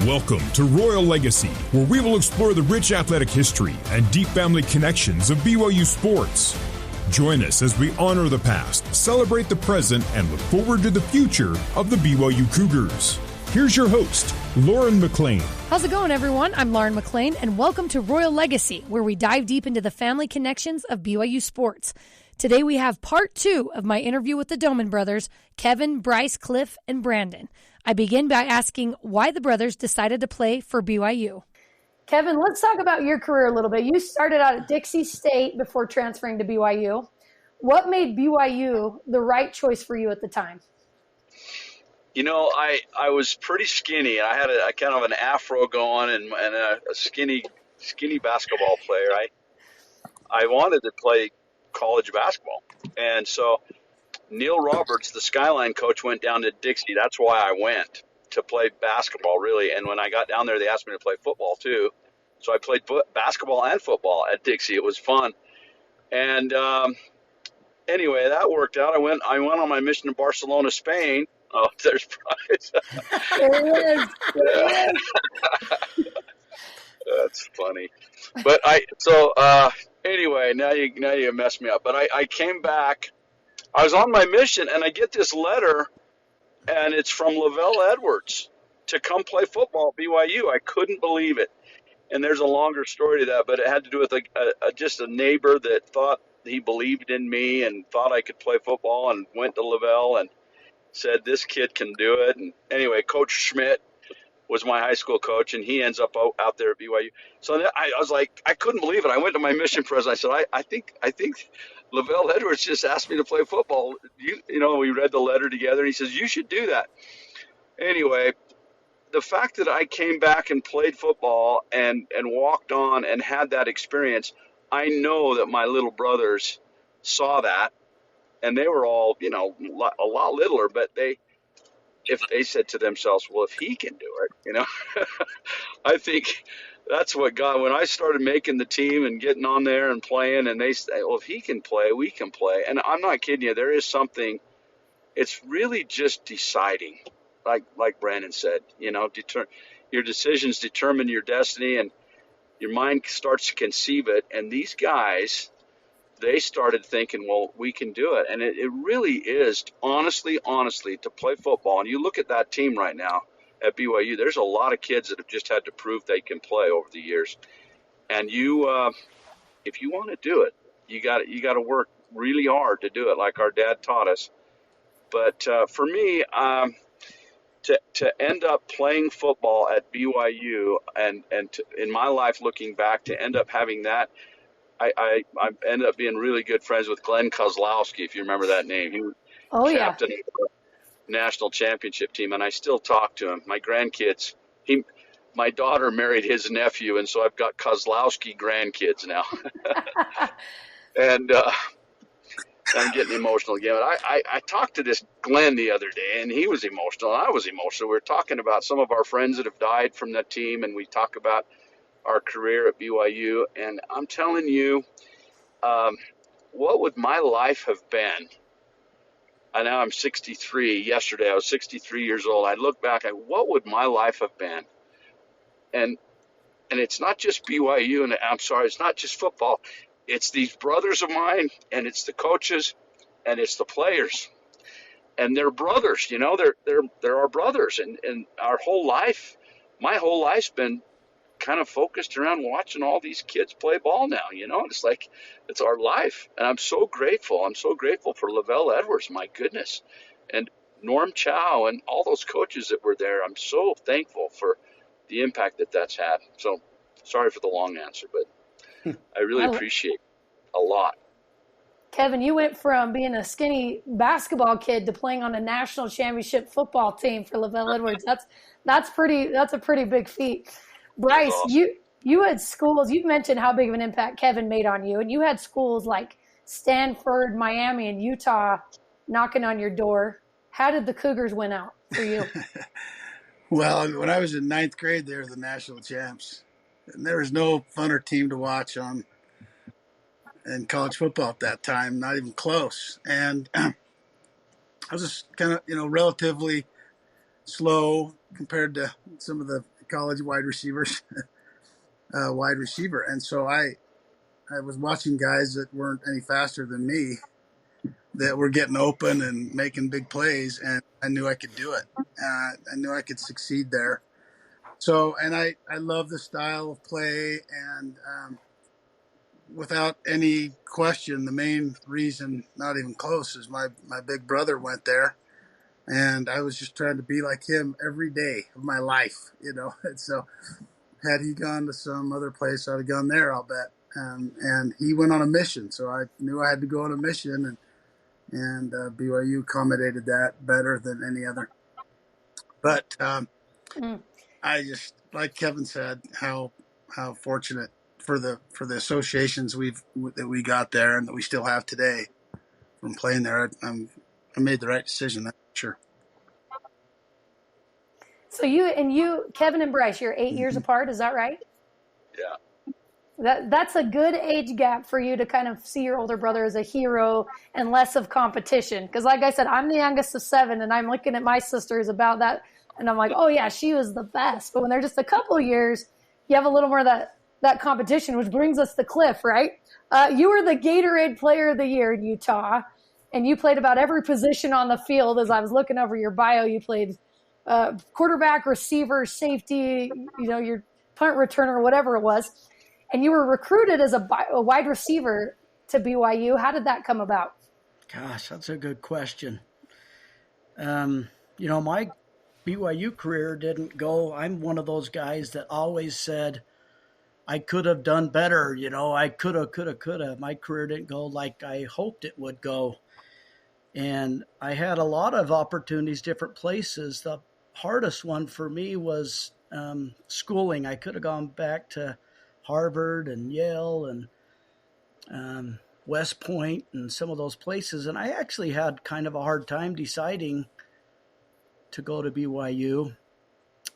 Welcome to Royal Legacy, where we will explore the rich athletic history and deep family connections of BYU sports. Join us as we honor the past, celebrate the present, and look forward to the future of the BYU Cougars. Here's your host, Lauren McLean. How's it going, everyone? I'm Lauren McLean, and welcome to Royal Legacy, where we dive deep into the family connections of BYU sports. Today we have part 2 of my interview with the Doman Brothers, Kevin, Bryce, Cliff, and Brandon. I begin by asking why the brothers decided to play for BYU. Kevin, let's talk about your career a little bit. You started out at Dixie State before transferring to BYU. What made BYU the right choice for you at the time? You know, I was pretty skinny. I had a kind of an afro going and a skinny basketball player. I wanted to play college basketball. And so Neil Roberts, the Skyline coach, went down to Dixie. That's why I went, to play basketball, really. And when I got down there, they asked me to play football, too. So I played basketball and football at Dixie. It was fun. And anyway, that worked out. I went on my mission to Barcelona, Spain. Oh, there's Bryce. There it is. That's funny. But anyway, now you messed me up. But I came back. I was on my mission, and I get this letter, and it's from Lavelle Edwards to come play football at BYU. I couldn't believe it. And there's a longer story to that, but it had to do with just a neighbor that thought he believed in me and thought I could play football, and went to Lavelle and said, this kid can do it. And anyway, Coach Schmidt was my high school coach, and he ends up out there at BYU. So I was like, I couldn't believe it. I went to my mission president. I said, I think Lavelle Edwards just asked me to play football. You know, we read the letter together, and he says, you should do that. Anyway, the fact that I came back and played football and walked on and had that experience, I know that my little brothers saw that, and they were all, you know, a lot littler, but if they said to themselves, well, if he can do it, you know, I think that's what God, when I started making the team and getting on there and playing, and they say, well, if he can play, we can play. And I'm not kidding you. There is something, it's really just deciding, like Brandon said, you know, your decisions determine your destiny, and your mind starts to conceive it. And these guys, they started thinking, well, we can do it. And it really is, honestly, to play football. And you look at that team right now at BYU, there's a lot of kids that have just had to prove they can play over the years. And if you want to do it, you got to work really hard to do it, like our dad taught us. But for me, to end up playing football at BYU and in my life looking back, to end up having that, I ended up being really good friends with Glenn Kozlowski, if you remember that name. He was captain of the national championship team, and I still talk to him. My grandkids, my daughter married his nephew, and so I've got Kozlowski grandkids now. And I'm getting emotional again. But I talked to this Glenn the other day, and he was emotional, and I was emotional. We were talking about some of our friends that have died from that team, and we talk about our career at BYU, and I'm telling you, what would my life have been? And now I'm 63. Yesterday I was 63 years old. I look back at what would my life have been, and it's not just BYU, and I'm sorry, it's not just football. It's these brothers of mine, and it's the coaches, and it's the players, and they're brothers. You know, they're our brothers, and our whole life, my whole life's been kind of focused around watching all these kids play ball now, you know. It's like, it's our life, and I'm so grateful. I'm so grateful for Lavelle Edwards, my goodness, and Norm Chow and all those coaches that were there. I'm so thankful for the impact that's had. So sorry for the long answer, but I really appreciate it a lot. Kevin, you went from being a skinny basketball kid to playing on a national championship football team for Lavelle Edwards. That's a pretty big feat. Bryce, awesome. You had schools, you've mentioned how big of an impact Kevin made on you, and you had schools like Stanford, Miami, and Utah knocking on your door. How did the Cougars win out for you? Well, when I was in 9th grade, they were the national champs. And there was no funner team to watch on in college football at that time, not even close. And I was just kind of, relatively slow compared to some of the college wide receivers, wide receiver. And so I was watching guys that weren't any faster than me that were getting open and making big plays, and I knew I could do it. I knew I could succeed there. So, and I love the style of play, and without any question, the main reason, not even close, is my big brother went there, and I was just trying to be like him every day of my life, And so had he gone to some other place, I'd have gone there, I'll bet. And he went on a mission, so I knew I had to go on a mission, and BYU accommodated that better than any other. But I just, like Kevin said, how fortunate for the associations that we got there and that we still have today from playing there. I made the right decision, that's for sure. So you, Kevin and Bryce, you're 8 years apart. Is that right? Yeah. That's a good age gap for you to kind of see your older brother as a hero and less of competition. Because like I said, I'm the youngest of 7, and I'm looking at my sisters about that, and I'm like, oh yeah, she was the best. But when they're just a couple of years, you have a little more of that competition, which brings us to Cliff, right? You were the Gatorade Player of the Year in Utah, and you played about every position on the field. As I was looking over your bio, you played quarterback, receiver, safety, your punt returner, whatever it was. And you were recruited as a wide receiver to BYU. How did that come about? Gosh, that's a good question. My BYU career didn't go. I'm one of those guys that always said, I could have done better. I could have. My career didn't go like I hoped it would go. And I had a lot of opportunities, different places. The hardest one for me was schooling. I could have gone back to Harvard and Yale and West Point and some of those places. And I actually had kind of a hard time deciding to go to BYU.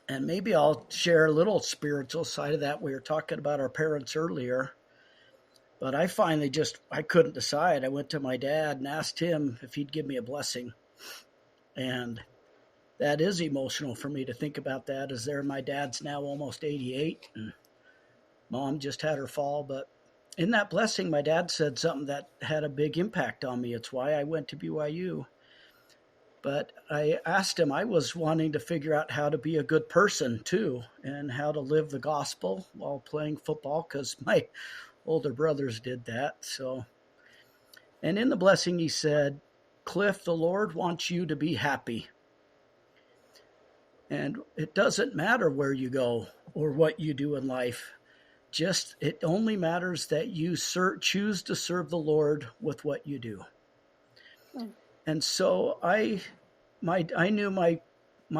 And maybe I'll share a little spiritual side of that. We were talking about our parents earlier. But I finally I couldn't decide. I went to my dad and asked him if he'd give me a blessing. And that is emotional for me to think about that, as my dad's now almost 88 and Mom just had her fall. But in that blessing, my dad said something that had a big impact on me. It's why I went to BYU. But I asked him, I was wanting to figure out how to be a good person too, and how to live the gospel while playing football, because my older brothers did that. So, and in the blessing, he said, Cliff, the Lord wants you to be happy. And it doesn't matter where you go or what you do in life. It only matters that you choose to serve the Lord with what you do. And so I knew my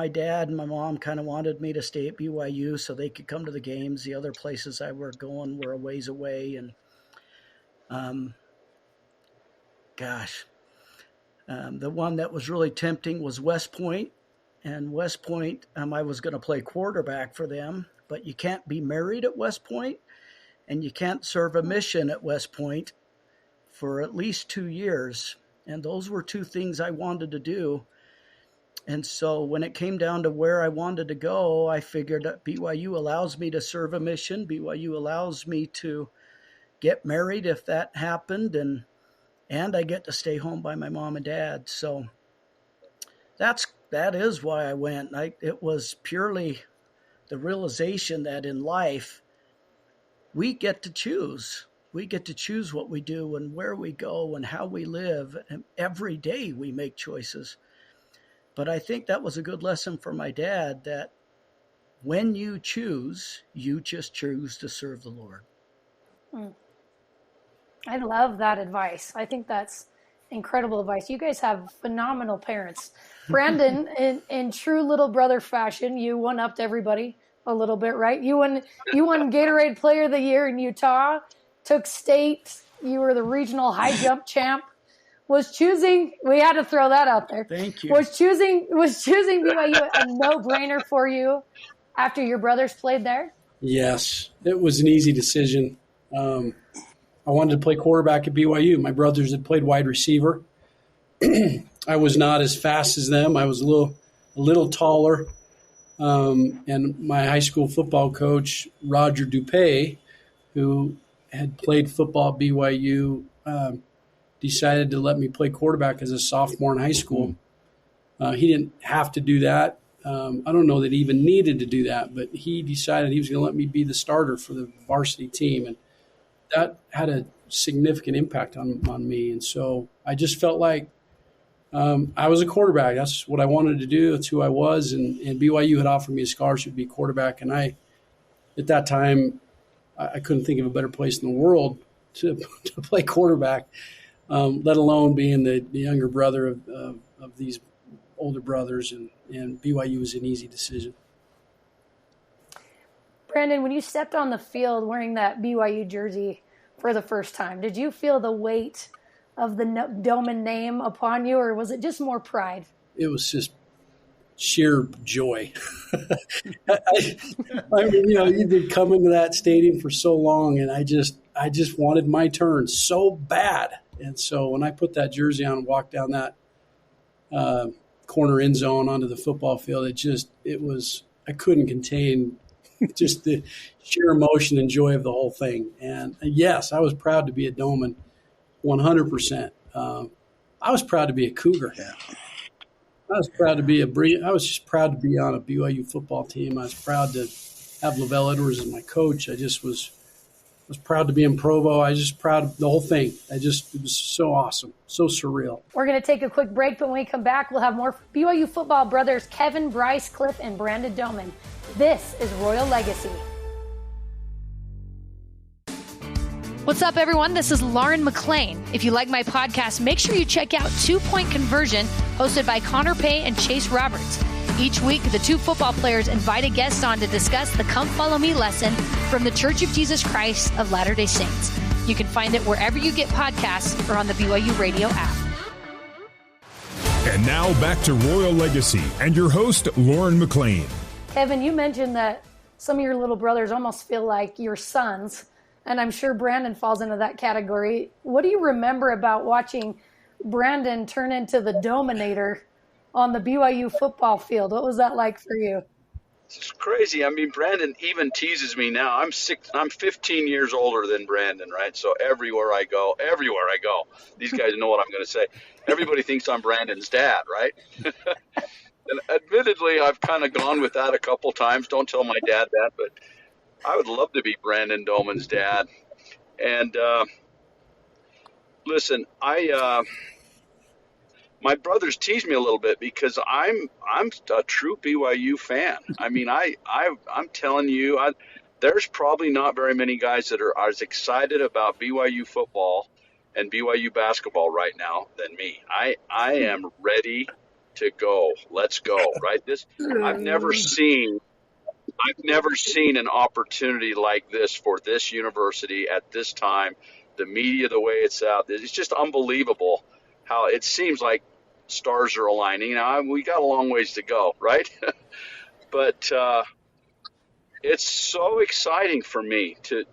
dad and my mom kind of wanted me to stay at BYU so they could come to the games. The other places I were going were a ways away. And the one that was really tempting was West Point. And West Point, I was going to play quarterback for them, but you can't be married at West Point, and you can't serve a mission at West Point for at least 2 years. And those were 2 things I wanted to do. And so when it came down to where I wanted to go, I figured that BYU allows me to serve a mission. BYU allows me to get married if that happened, and I get to stay home by my mom and dad. So that is why I went. It was purely the realization that in life we get to choose. We get to choose what we do and where we go and how we live. And every day we make choices. But I think that was a good lesson for my dad, that when you choose, you just choose to serve the Lord. I love that advice. I think that's incredible advice. You guys have phenomenal parents. Brandon, in true little brother fashion, you one-upped everybody a little bit, right? You won Gatorade Player of the Year in Utah, took state. You were the regional high jump champ. We had to throw that out there. Thank you. Was choosing BYU a no-brainer for you after your brothers played there? Yes, it was an easy decision. I wanted to play quarterback at BYU. My brothers had played wide receiver. I was not as fast as them. I was a little taller. And my high school football coach, Roger Dupay, who had played football at BYU, decided to let me play quarterback as a sophomore in high school. He didn't have to do that. I don't know that he even needed to do that, but he decided he was going to let me be the starter for the varsity team. And that had a significant impact on me. And so I just felt like I was a quarterback. That's what I wanted to do. That's who I was. And BYU had offered me a scholarship to be quarterback. And at that time, I couldn't think of a better place in the world to play quarterback, let alone being the younger brother of these older brothers. And BYU was an easy decision. Brandon, when you stepped on the field wearing that BYU jersey for the first time, did you feel the weight of the Doman name upon you, or was it just more pride? It was just sheer joy. I mean, you've been coming to that stadium for so long, and I just wanted my turn so bad. And so when I put that jersey on and walked down that corner end zone onto the football field, I couldn't contain just the sheer emotion and joy of the whole thing. And yes, I was proud to be a Doman, 100%. I was proud to be a Cougar. Yeah. I was just proud to be on a BYU football team. I was proud to have Lavelle Edwards as my coach. I just was proud to be in Provo. I was just proud of the whole thing. It was so awesome, so surreal. We're going to take a quick break, but when we come back, we'll have more BYU football brothers Kevin, Bryce, Cliff, and Brandon Doman. This is Royal Legacy. What's up, everyone? This is Lauren McLean. If you like my podcast, make sure you check out 2 Point Conversion, hosted by Connor Pay and Chase Roberts. Each week, the two football players invite a guest on to discuss the Come Follow Me lesson from the Church of Jesus Christ of Latter-day Saints. You can find it wherever you get podcasts or on the BYU Radio app. And now back to Royal Legacy and your host, Lauren McLean. Kevin, you mentioned that some of your little brothers almost feel like your sons, and I'm sure Brandon falls into that category. What do you remember about watching Brandon turn into the Dominator on the BYU football field? What was that like for you? It's crazy. I mean, Brandon even teases me now. I'm 15 years older than Brandon, right? So everywhere I go, these guys know what I'm going to say. Everybody thinks I'm Brandon's dad, right? And admittedly, I've kind of gone with that a couple times. Don't tell my dad that, but I would love to be Brandon Doman's dad. And listen, my brothers tease me a little bit because I'm a true BYU fan. I mean, I'm telling you, there's probably not very many guys that are as excited about BYU football and BYU basketball right now than me. I am ready to go. Let's go. Right? I've never seen an opportunity like this for this university at this time. The media, the way it's out, it's just unbelievable how it seems like stars are aligning. Now, we got a long ways to go, right? But it's so exciting for me to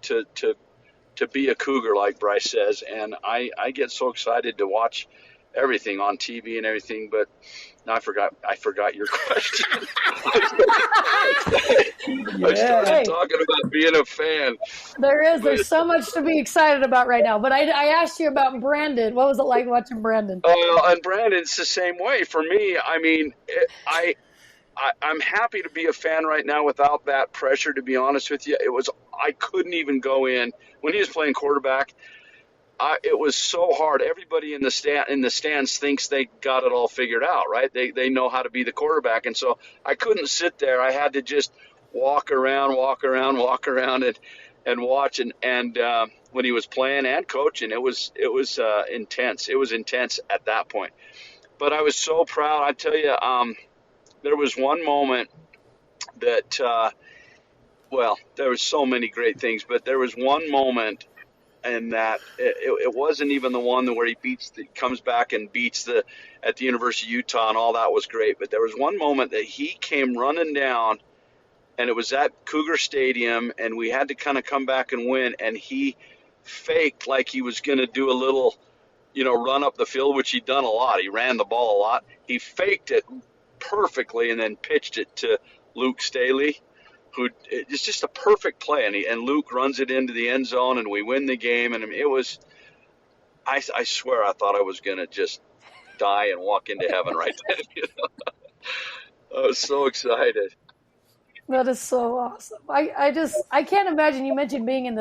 be a Cougar, like Bryce says, and I get so excited to watch everything on TV and everything. But now I forgot your question. I started talking about being a fan. There's so much to be excited about right now. But I asked you about Brandon. What was it like watching Brandon? And Brandon's the same way for me. I mean, I'm happy to be a fan right now without that pressure, to be honest with you. I couldn't even go in when he was playing quarterback. It was so hard. Everybody in the stands thinks they got it all figured out, right? They know how to be the quarterback, and so I couldn't sit there. I had to just walk around, and watch. And when he was playing and coaching, it was intense. It was intense at that point. But I was so proud. I tell you, there was one moment that, there was so many great things, but there was one moment. And that it wasn't even the one where he comes back and beats at the University of Utah, and all that was great. But there was one moment that he came running down, and it was at Cougar Stadium, and we had to kind of come back and win. And he faked like he was going to do a little, run up the field, which he'd done a lot. He ran the ball a lot. He faked it perfectly and then pitched it to Luke Staley, who it's just a perfect play, and Luke runs it into the end zone, and we win the game. And I mean, it was, I swear, I thought I was gonna just die and walk into heaven right then. I was so excited. That is so awesome. I can't imagine. You mentioned being in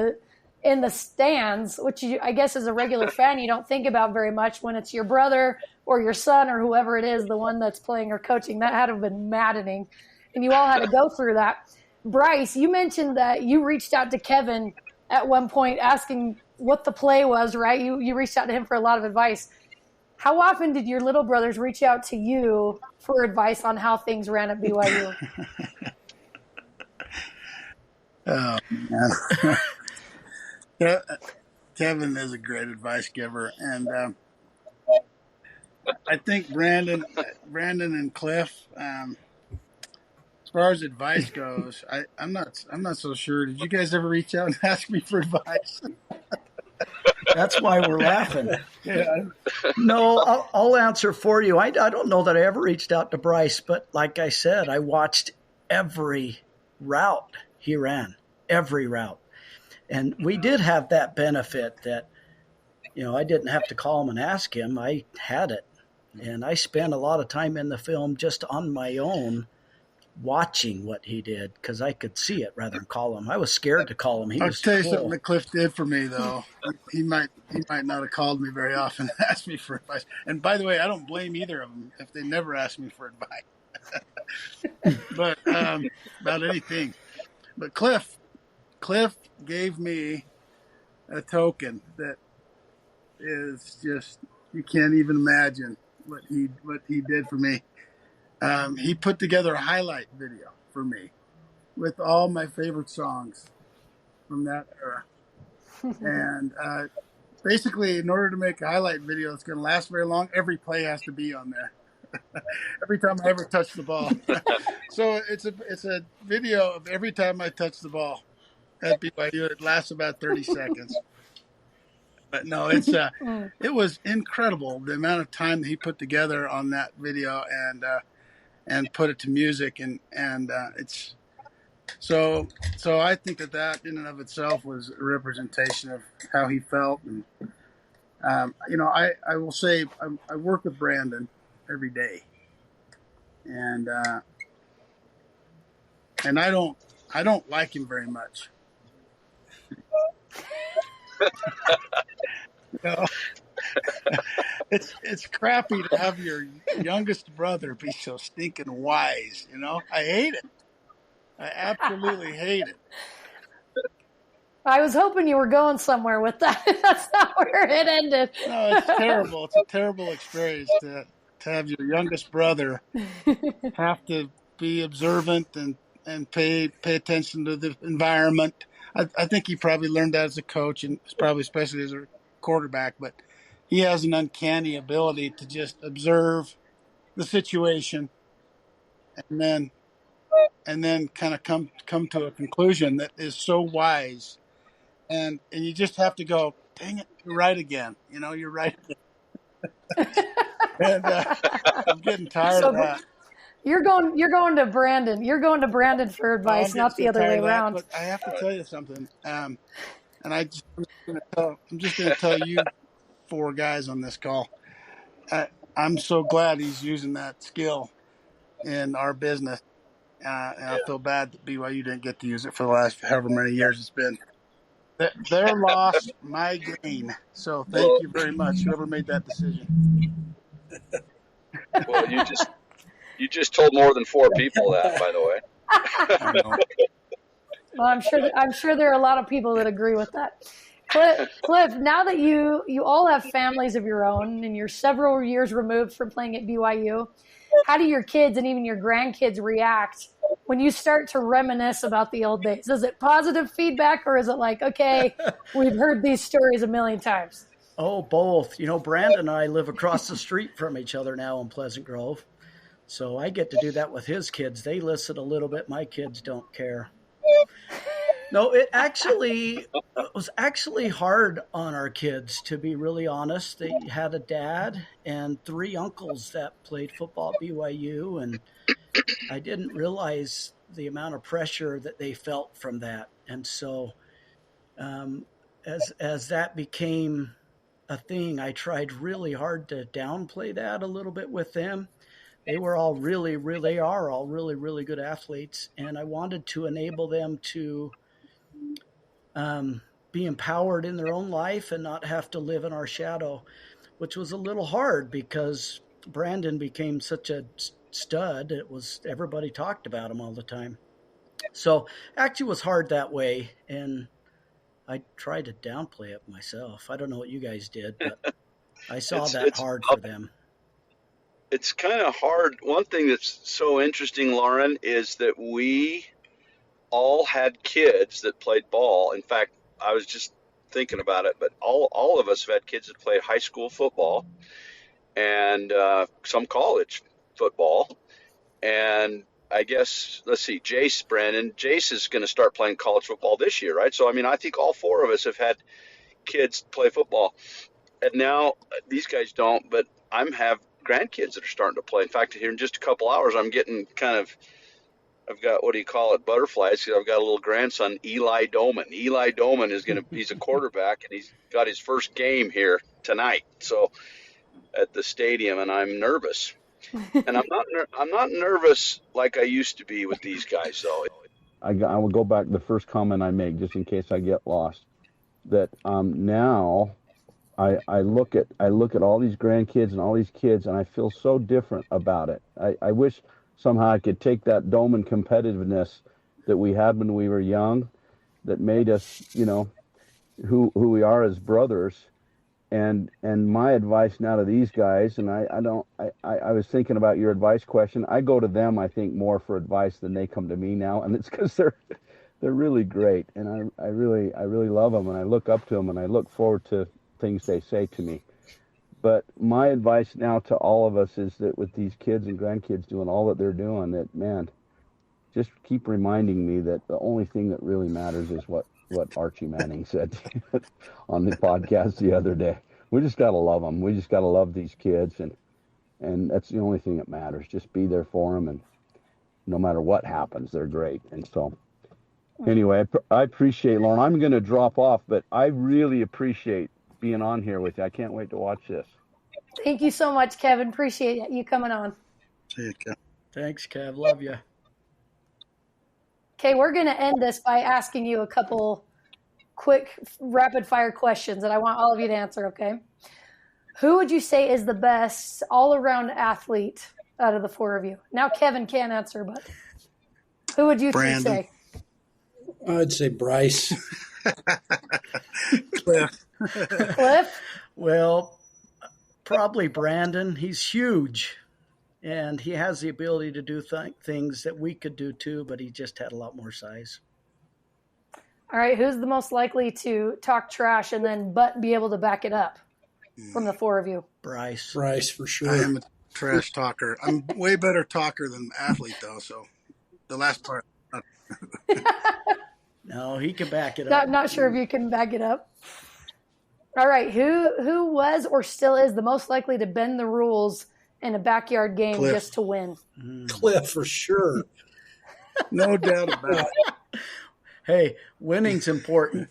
the stands, which I guess as a regular fan you don't think about very much when it's your brother or your son or whoever it is, the one that's playing or coaching. That had to have been maddening, and you all had to go through that. Bryce, you mentioned that you reached out to Kevin at one point asking what the play was, right? You reached out to him for a lot of advice. How often did your little brothers reach out to you for advice on how things ran at BYU? Oh, man. Yeah, Kevin is a great advice giver. And I think Brandon and Cliff, as far as advice goes, I'm not so sure. Did you guys ever reach out and ask me for advice? That's why we're laughing. Yeah. No, I'll answer for you. I don't know that I ever reached out to Bryce, but like I said, I watched every route he ran, every route. And we did have that benefit that, I didn't have to call him and ask him. I had it. And I spent a lot of time in the film just on my own watching what he did because I could see it rather than call him. I was scared to call him. I'll tell you something that Cliff did for me, though. He might not have called me very often and asked me for advice. And by the way, I don't blame either of them if they never asked me for advice. But about anything. But Cliff gave me a token that is just, you can't even imagine what he did for me. He put together a highlight video for me with all my favorite songs from that era. And basically, in order to make a highlight video that's going to last very long, every play has to be on there. Every time I ever touch the ball. So it's a video of every time I touch the ball at BYU. It lasts about 30 seconds. But no, it was incredible the amount of time that he put together on that video and put it to music and it's so I think that in and of itself was a representation of how he felt. And I will say I work with Brandon every day, and I don't like him very much. It's crappy to have your youngest brother be so stinking wise. I hate it. I absolutely hate it. I was hoping you were going somewhere with that. That's not where it ended. No, it's terrible. It's a terrible experience to have your youngest brother have to be observant and pay attention to the environment. I think he probably learned that as a coach and probably especially as a quarterback, but he has an uncanny ability to just observe the situation and then kind of come to a conclusion that is so wise. And you just have to go, dang it, you're right again. You're right again. And I'm getting tired of that. You're going to Brandon. You're going to Brandon for advice, not the other way around. But I have to tell you something. And I'm just going to tell you four guys on this call. I'm so glad he's using that skill in our business. And I feel bad that BYU didn't get to use it for the last however many years it's been. Their loss, my gain. So thank you very much, whoever made that decision. Well, you just told more than four people that, by the way. I know. Well, I'm sure there are a lot of people that agree with that. Cliff, now that you all have families of your own and you're several years removed from playing at BYU, how do your kids and even your grandkids react when you start to reminisce about the old days? Is it positive feedback or is it like, okay, we've heard these stories a million times? Oh, both. Brandon and I live across the street from each other now in Pleasant Grove. So I get to do that with his kids. They listen a little bit. My kids don't care. No, it was actually hard on our kids, to be really honest. They had a dad and three uncles that played football at BYU, and I didn't realize the amount of pressure that they felt from that. And so as that became a thing, I tried really hard to downplay that a little bit with them. They were all really, really are all really, really good athletes. And I wanted to enable them to be empowered in their own life and not have to live in our shadow, which was a little hard because Brandon became such a stud. Everybody talked about him all the time. So actually it was hard that way. And I tried to downplay it myself. I don't know what you guys did, but I saw it's hard for them. It's kind of hard. One thing that's so interesting, Lauren, is that we all had kids that played ball. In fact, I was just thinking about it, but all of us have had kids that played high school football and some college football. And I guess, let's see, Brandon is going to start playing college football this year, right? So, I mean, I think all four of us have had kids play football. And now these guys don't, but have grandkids that are starting to play. In fact, here in just a couple hours, I'm getting I've got, what do you call it, butterflies. I've got a little grandson, Eli Doman. Eli Doman he's a quarterback, and he's got his first game here tonight. So at the stadium, and I'm nervous. And I'm not nervous like I used to be with these guys, though. I will go back to the first comment I make, just in case I get lost. That now I look at all these grandkids and all these kids, and I feel so different about it. I wish somehow I could take that Doman competitiveness that we had when we were young, that made us, who we are as brothers. And my advice now to these guys, and I was thinking about your advice question. I go to them, I think, more for advice than they come to me now, and it's because they're really great, and I really love them, and I look up to them, and I look forward to things they say to me. But my advice now to all of us is that with these kids and grandkids doing all that they're doing, that, man, just keep reminding me that the only thing that really matters is what Archie Manning said on the podcast the other day. We just got to love them. We just got to love these kids, and that's the only thing that matters. Just be there for them, and no matter what happens, they're great. And so anyway, I appreciate, Lauren. I'm going to drop off, but I really appreciate being on here with you. I can't wait to watch this. Thank you so much, Kevin. Appreciate you coming on. See you, Kev. Thanks, Kev. Love you. Okay, we're going to end this by asking you a couple quick rapid-fire questions that I want all of you to answer, okay? Who would you say is the best all-around athlete out of the four of you? Now Kevin can't answer, but who would you say? I'd say Bryce. Cliff. Cliff? Well, probably Brandon. He's huge. And he has the ability to do things that we could do too, but he just had a lot more size. All right, who's the most likely to talk trash and then be able to back it up from the four of you? Bryce. Bryce, for sure. I am a trash talker. I'm way better talker than athlete, though, so the last part. No, he can back it up. Not sure if you can back it up. All right, who was or still is the most likely to bend the rules in a backyard game just to win? Cliff, for sure. No doubt about it. Hey, winning's important.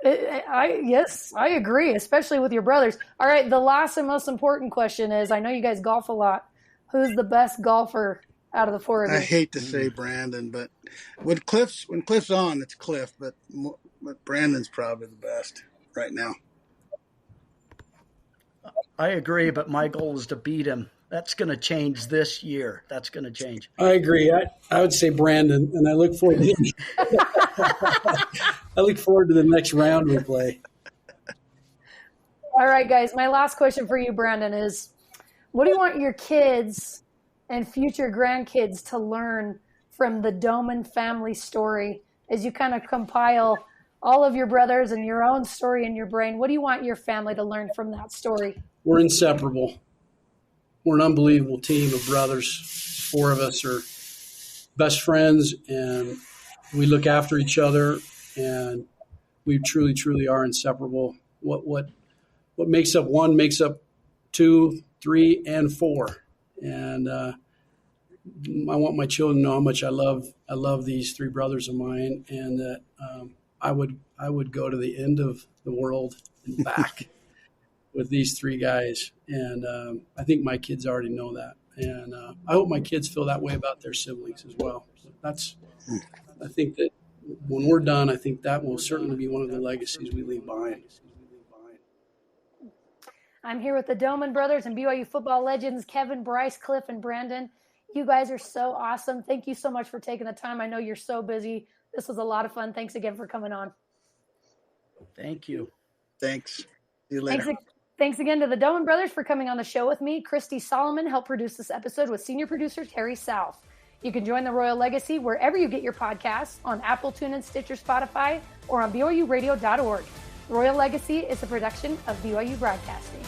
Yes, I agree, especially with your brothers. All right, the last and most important question is, I know you guys golf a lot. Who's the best golfer out of the four of you? I hate to say Brandon, but when Cliff's on, it's Cliff, but Brandon's probably the best right now. I agree, but my goal is to beat him. That's going to change this year. That's going to change. I agree. I would say Brandon, and I look forward to the next round we play. All right, guys, my last question for you, Brandon, is what do you want your kids and future grandkids to learn from the Doman family story as you kind of compile all of your brothers and your own story in your brain? What do you want your family to learn from that story? We're inseparable. We're an unbelievable team of brothers. Four of us are best friends, and we look after each other, and we truly, truly are inseparable. What makes up one makes up two, three, and four. And I want my children to know how much I love these three brothers of mine, and that I would go to the end of the world and back with these three guys. And I think my kids already know that. And I hope my kids feel that way about their siblings as well. I think that when we're done, I think that will certainly be one of the legacies we leave behind. I'm here with the Doman Brothers and BYU football legends, Kevin, Bryce, Cliff, and Brandon. You guys are so awesome. Thank you so much for taking the time. I know you're so busy. This was a lot of fun. Thanks again for coming on. Thank you. Thanks. See you later. Thanks again to the Doman Brothers for coming on the show with me. Christy Solomon helped produce this episode with senior producer Terry South. You can join the Royal Legacy wherever you get your podcasts, on Apple, TuneIn, Stitcher, Spotify, or on BYURadio.org. Royal Legacy is a production of BYU Broadcasting.